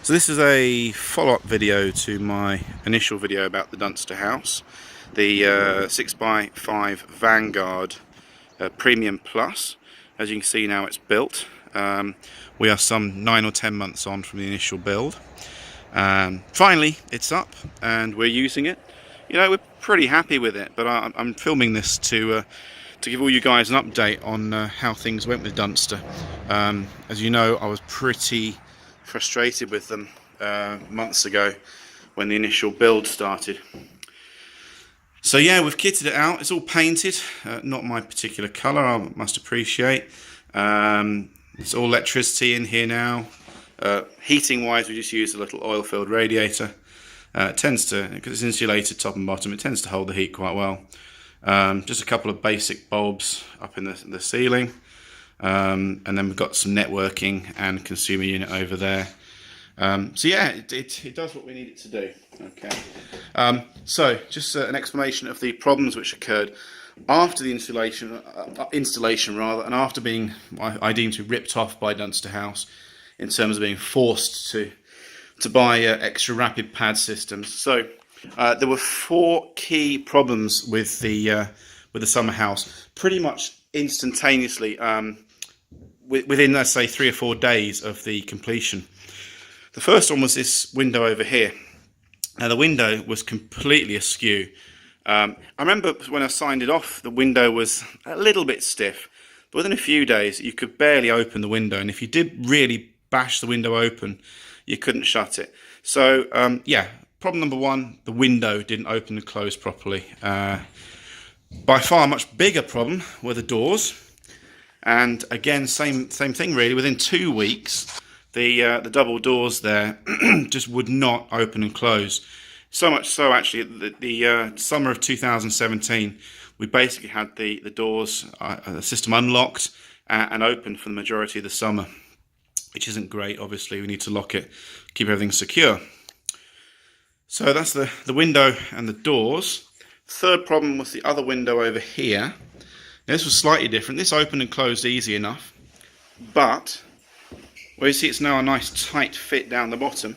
So this is a follow-up video to my initial video about the Dunster house, the 6x5 Vanguard Premium Plus. As you can see now, it's built. We are some 9 or 10 months on from the initial build. Finally it's up and we're using it. You know, we're pretty happy with it, but I'm filming this to give all you guys an update on how things went with Dunster. As you know, I was pretty frustrated with them months ago when the initial build started. So yeah, we've kitted it out. It's all painted, not my particular colour, I must appreciate. It's all electricity in here now. Heating wise, we just use a little oil filled radiator. It tends to, because it's insulated top and bottom, it tends to hold the heat quite well. Just a couple of basic bulbs up in the ceiling, and then we've got some networking and consumer unit over there. So yeah, it does what we need it to do. Okay. So just an explanation of the problems which occurred after the installation rather, and after being, I deem to be ripped off by Dunster House in terms of being forced to buy extra rapid pad systems. So there were 4 key problems with the Summerhouse, pretty much instantaneously, within, let's say, 3 or 4 days of the completion. The first one was this window over here. Now the window was completely askew. I remember when I signed it off, the window was a little bit stiff, but within a few days you could barely open the window, and if you did really bash the window open, you couldn't shut it. So yeah, problem number 1, the window didn't open and close properly. By far a much bigger problem were the doors, and again same thing really. Within 2 weeks the double doors there just would not open and close. So much so actually the summer of 2017 we basically had the doors the system unlocked and open for the majority of the summer, which isn't great. Obviously we need to lock it, keep everything secure. So that's the window and the doors. Third problem was the other window over here. Now, this was slightly different. This opened and closed easy enough, but where you see it's now a nice tight fit down the bottom,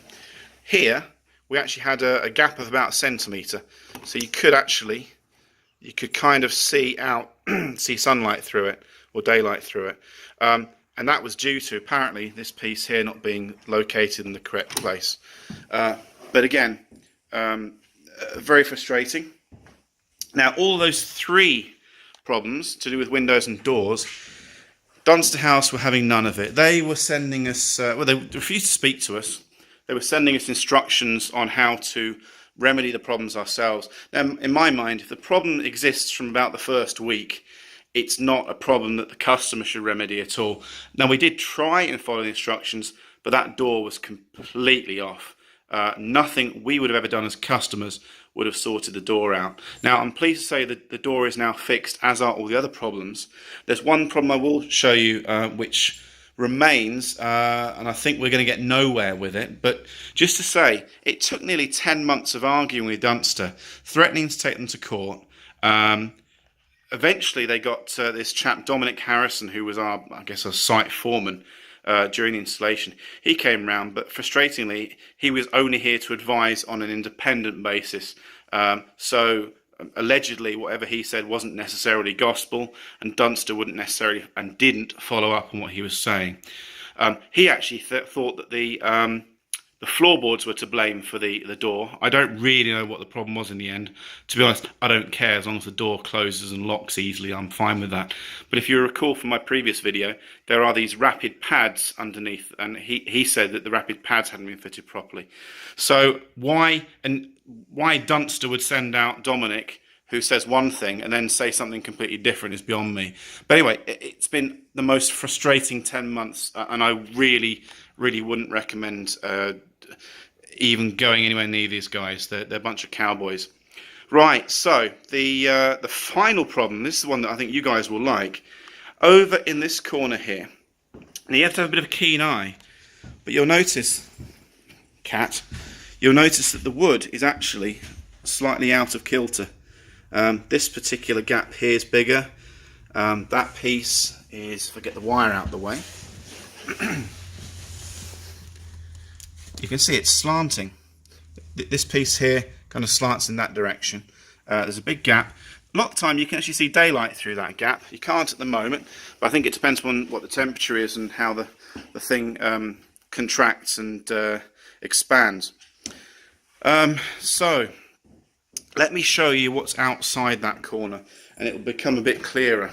here we actually had a gap of about 1 centimetre, so you could kind of see out see sunlight through it or daylight through it, and that was due to apparently this piece here not being located in the correct place. But again, very frustrating. Now all those 3 problems to do with windows and doors, Dunster House were having none of it. They were sending us, well, they refused to speak to us. They were sending us instructions on how to remedy the problems ourselves. Now, in my mind, if the problem exists from about the first week, it's not a problem that the customer should remedy at all. Now, we did try and follow the instructions, but that door was completely off. Nothing we would have ever done as customers would have sorted the door out. Now, I'm pleased to say that the door is now fixed, as are all the other problems. There's one problem I will show you which remains, and I think we're going to get nowhere with it, but just to say, it took nearly 10 months of arguing with Dunster, threatening to take them to court. Eventually they got this chap Dominic Harrison, who was our site foreman during the installation. He came round, but frustratingly he was only here to advise on an independent basis. So allegedly whatever he said wasn't necessarily gospel, and Dunster wouldn't necessarily and didn't follow up on what he was saying. He actually thought that the floorboards were to blame for the door. I don't really know what the problem was in the end. To be honest, I don't care. As long as the door closes and locks easily, I'm fine with that. But if you recall from my previous video, there are these rapid pads underneath, and he said that the rapid pads hadn't been fitted properly. So why Dunster would send out Dominic, who says one thing, and then say something completely different is beyond me. But anyway, it's been the most frustrating 10 months, and I really wouldn't recommend even going anywhere near these guys. They're a bunch of cowboys. Right, so the final problem, this is one that I think you guys will like, over in this corner here. Now you have to have a bit of a keen eye, but you'll notice, you'll notice that the wood is actually slightly out of kilter. This particular gap here is bigger. That piece is, if I get the wire out of the way, you can see it's slanting. This piece here kind of slants in that direction. There's a big gap. A lot of the time you can actually see daylight through that gap. You can't at the moment, but I think it depends on what the temperature is and how the thing contracts and expands. So let me show you what's outside that corner, and it will become a bit clearer.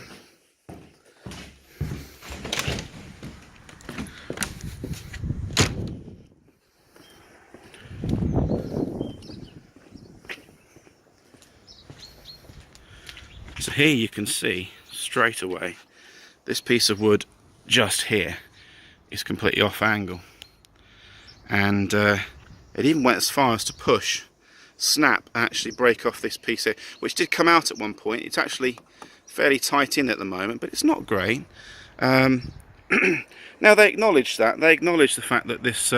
So here you can see straight away this piece of wood just here is completely off angle, and it even went as far as to push, snap, and actually break off this piece here, which did come out at one point. It's actually fairly tight in at the moment, but it's not great. Now they acknowledge that. They acknowledge the fact that this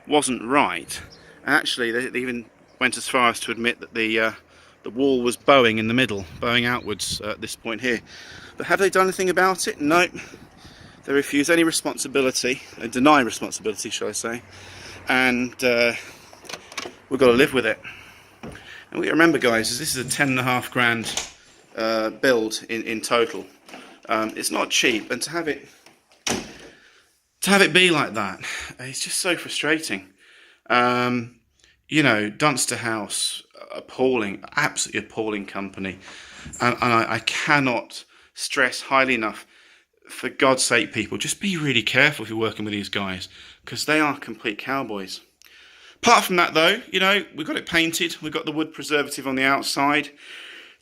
wasn't right. Actually, they even went as far as to admit that the wall was bowing in the middle, bowing outwards at this point here. But have they done anything about it? No. They refuse any responsibility, they deny responsibility, shall I say, and we've got to live with it. And what you remember, guys, is this is a 10.5 grand build in total. It's not cheap, and to have it be like that, it's just so frustrating. You know, Dunster House, appalling, absolutely appalling company, and I cannot stress highly enough, for God's sake, people, just be really careful if you're working with these guys, because they are complete cowboys. Apart from that, though, you know, we've got it painted, we've got the wood preservative on the outside.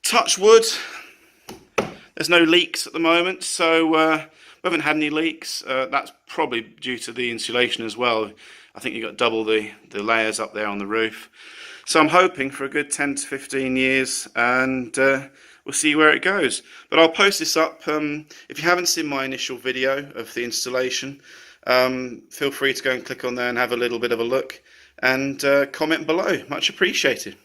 Touch wood, there's no leaks at the moment, so we haven't had any leaks. That's probably due to the insulation as well. I think you've got double the layers up there on the roof. So I'm hoping for a good 10 to 15 years, and we'll see where it goes. But I'll post this up. If you haven't seen my initial video of the installation, feel free to go and click on there and have a little bit of a look, and comment below. Much appreciated.